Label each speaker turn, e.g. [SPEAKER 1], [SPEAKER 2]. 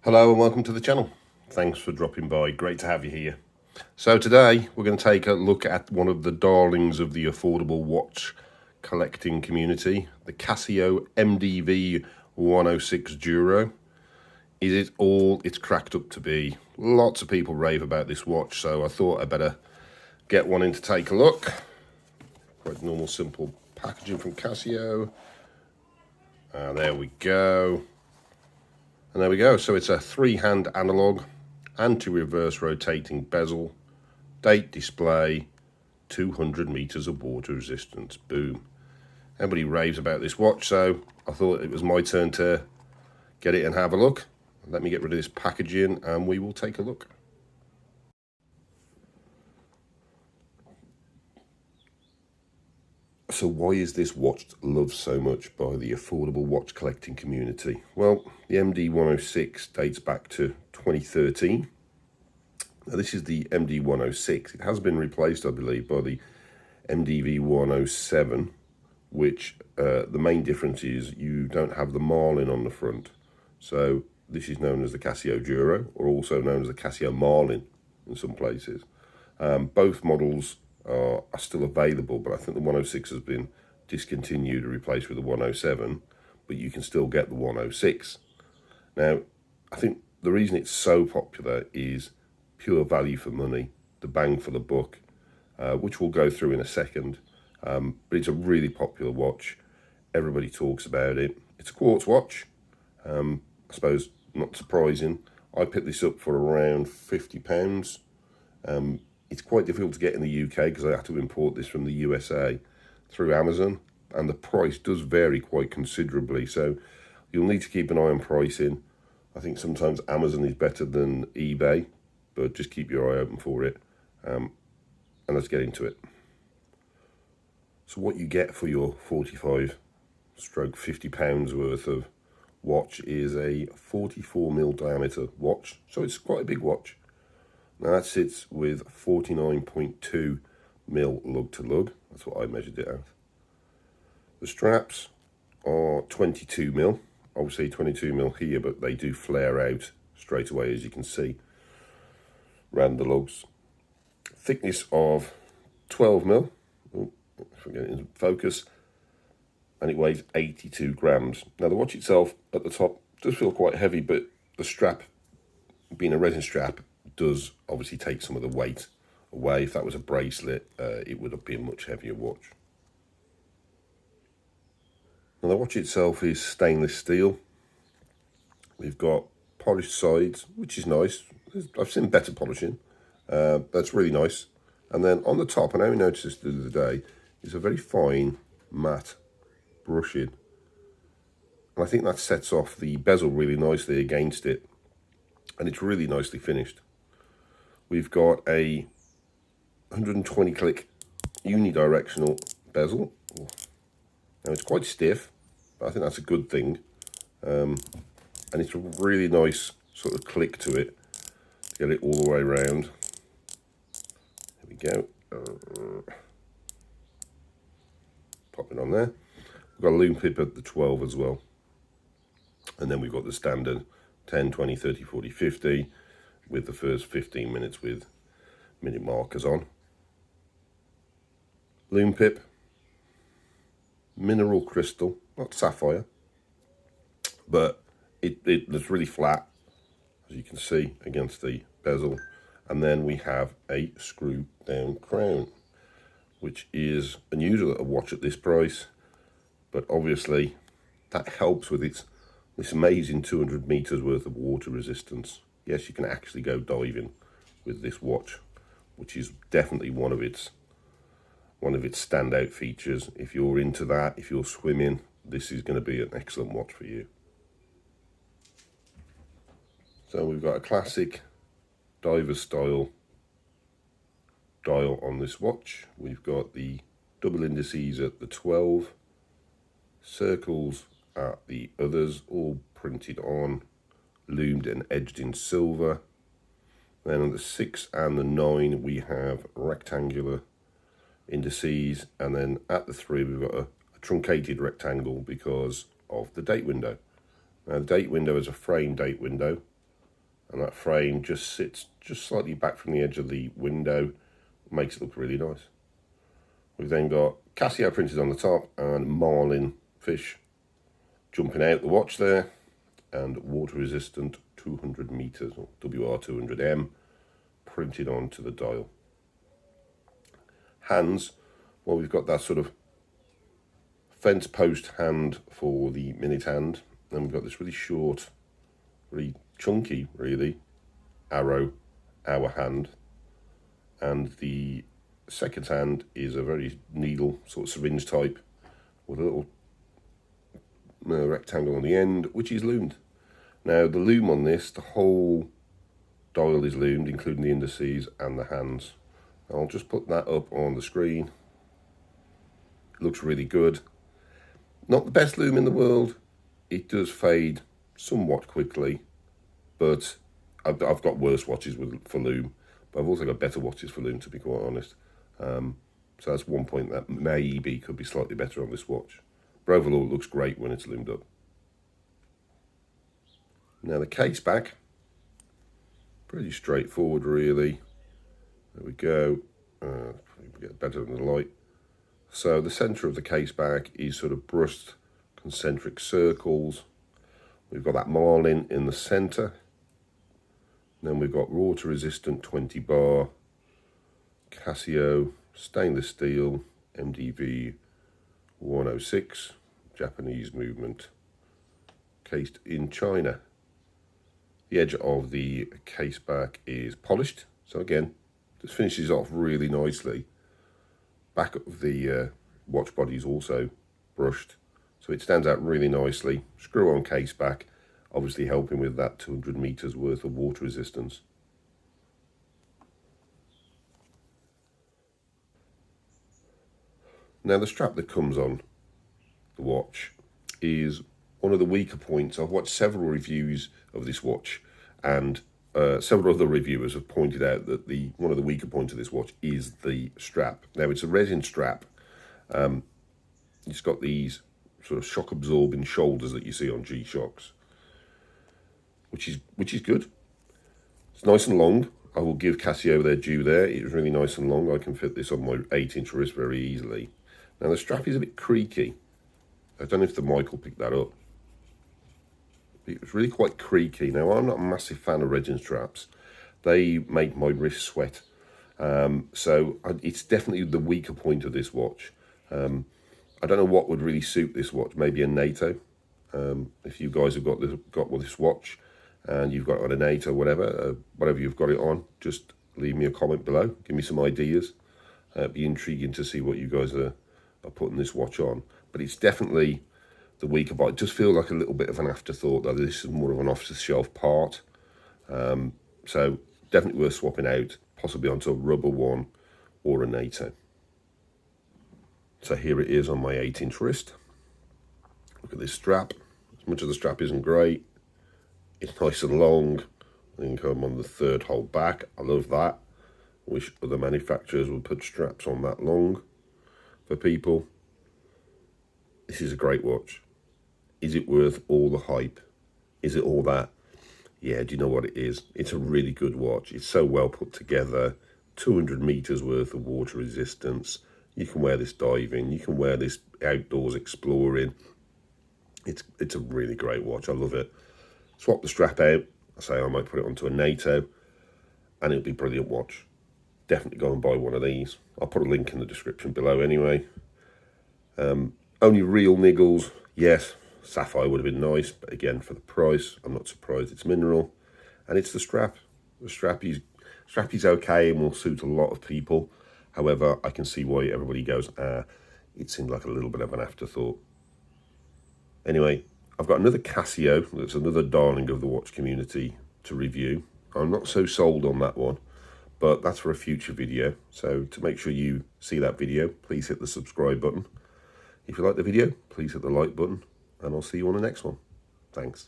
[SPEAKER 1] Hello and welcome to the channel. Thanks for dropping by. Great to have you here. So today we're going to take a look at one of the darlings of the affordable watch collecting community, the CASIO MDV106 Duro. Is it all it's cracked up to be? Lots of people rave about this watch, so I thought I'd better get one in to take a look. Quite normal, simple packaging from CASIO. There we go. And there we go. So it's a 3-hand analog, anti-reverse rotating bezel, date display, 200 meters of water resistance. Boom. Everybody raves about this watch, so I thought it was my turn to get it and have a look. Let me get rid of this packaging and we will take a look. So why is this watch loved so much by the affordable watch collecting community? Well, the MD106 dates back to 2013. Now this is the MD106. It has been replaced, I believe, by the MDV107, which the main difference is you don't have the Marlin on the front. So this is known as the CASIO Duro, or also known as the CASIO Marlin in some places. Both models are still available, but I think the 106 has been discontinued and replaced with the 107, but you can still get the 106. Now, I think the reason it's so popular is pure value for money, the bang for the buck, which we'll go through in a second. But it's a really popular watch. Everybody talks about it. It's a quartz watch. I suppose not surprising. I picked this up for around £50. It's quite difficult to get in the UK because I had to import this from the USA through Amazon, and the price does vary quite considerably. So you'll need to keep an eye on pricing. I think sometimes Amazon is better than eBay, but just keep your eye open for it. And let's get into it. So what you get for your 45/50 pounds worth of watch is a 44mm diameter watch. So it's quite a big watch. Now that sits with 49.2mm lug to lug. That's what I measured it at. The straps are 22mm. Obviously 22mm here, but they do flare out straight away, as you can see, around the lugs. Thickness of 12mm. Oh, if I get it in focus. And it weighs 82 grams. Now the watch itself at the top does feel quite heavy, but the strap, being a resin strap, does obviously take some of the weight away. If that was a bracelet, it would have been a much heavier watch. Now the watch itself is stainless steel. We've got polished sides, which is nice. I've seen better polishing. That's really nice. And then on the top, and I only noticed this the other day, is a very fine matte brushing. And I think that sets off the bezel really nicely against it. And it's really nicely finished. We've got a 120 click unidirectional bezel. Now it's quite stiff, but I think that's a good thing. And it's a really nice sort of click to it to get it all the way around. There we go. Pop it on there. We've got a LUME pip at the 12 as well. And then we've got the standard 10, 20, 30, 40, 50 with the first 15 minutes with minute markers on. LUME pip, mineral crystal, not sapphire, but it looks really flat, as you can see, against the bezel. And then we have a screw down crown, which is unusual at a watch at this price, but obviously that helps with this amazing 200 meters worth of water resistance. Yes, you can actually go diving with this watch, which is definitely one of its standout features. If you're into that, if you're swimming, this is going to be an excellent watch for you. So we've got a classic diver style dial on this watch. We've got the double indices at the 12, circles at the others, all printed on, loomed and edged in silver. Then on the 6 and the 9 we have rectangular indices, and then at the 3 we've got a truncated rectangle because of the date window. Now the date window is a frame date window, and that frame just sits just slightly back from the edge of the window, makes it look really nice. We've then got Casio printed on the top and Marlin fish jumping out the watch there, and water resistant 200 meters or WR200M printed onto the dial. Hands, well, we've got that sort of fence post hand for the minute hand, and we've got this really short, really chunky, really, arrow hour hand, and the second hand is a very needle sort of syringe type with a little rectangle on the end, which is lumed. Now the lume on this, the whole dial is lumed, including the indices and the hands. I'll just put that up on the screen. It looks really good. Not the best lume in the world. It does fade somewhat quickly, but I've got worse watches for lume, but I've also got better watches for lume, to be quite honest. So that's one point that maybe could be slightly better on this watch. But overall, it looks great when it's loomed up. Now the case back, pretty straightforward really. There we go. Get better in the light. So the centre of the case back is sort of brushed concentric circles. We've got that Marlin in the centre. Then we've got water resistant 20 bar Casio stainless steel MDV106 Japanese movement, cased in China. The edge of the case back is polished, so again, this finishes off really nicely. Back of the watch body is also brushed, so it stands out really nicely. Screw on case back, obviously helping with that 200 meters worth of water resistance. Now the strap that comes on the watch is one of the weaker points. I've watched several reviews of this watch, and several other reviewers have pointed out that one of the weaker points of this watch is the strap. Now it's a resin strap. It's got these sort of shock absorbing shoulders that you see on G-Shocks, which is good. It's nice and long. I will give Casio their due there. It's really nice and long. I can fit this on my 8-inch wrist very easily. Now the strap is a bit creaky. I don't know if the mic will pick that up. It's really quite creaky. Now I'm not a massive fan of resin straps. They make my wrist sweat. So it's definitely the weaker point of this watch. I don't know what would really suit this watch. Maybe a NATO. If you guys have got this watch and you've got it on a NATO, whatever you've got it on, just leave me a comment below. Give me some ideas. It'd be intriguing to see what you guys are putting this watch on. But it's definitely the weaker part. It does feel like a little bit of an afterthought, though. This is more of an off-the-shelf part. So definitely worth swapping out, possibly onto a rubber one or a NATO. So here it is on my 8-inch wrist. Look at this strap. As much as the strap isn't great, it's nice and long. I think I'm on the 3rd hole back. I love that. Wish other manufacturers would put straps on that long for people. This is a great watch. Is it worth all the hype? Is it all that? Yeah, do you know what it is? It's a really good watch. It's so well put together. 200 meters worth of water resistance. You can wear this diving. You can wear this outdoors exploring. It's a really great watch. I love it. Swap the strap out. I say I might put it onto a NATO, and it'll be a brilliant watch. Definitely go and buy one of these. I'll put a link in the description below anyway. Only real Niggles. Yes, sapphire would have been nice, but again, for the price, I'm not surprised it's mineral. And it's the strap. The strap is okay and will suit a lot of people. However, I can see why everybody goes, it seemed like a little bit of an afterthought. Anyway, I've got another Casio, that's another darling of the watch community to review. I'm not so sold on that one, but that's for a future video. So to make sure you see that video, please hit the subscribe button. If you like the video, please hit the like button, and I'll see you on the next one. Thanks.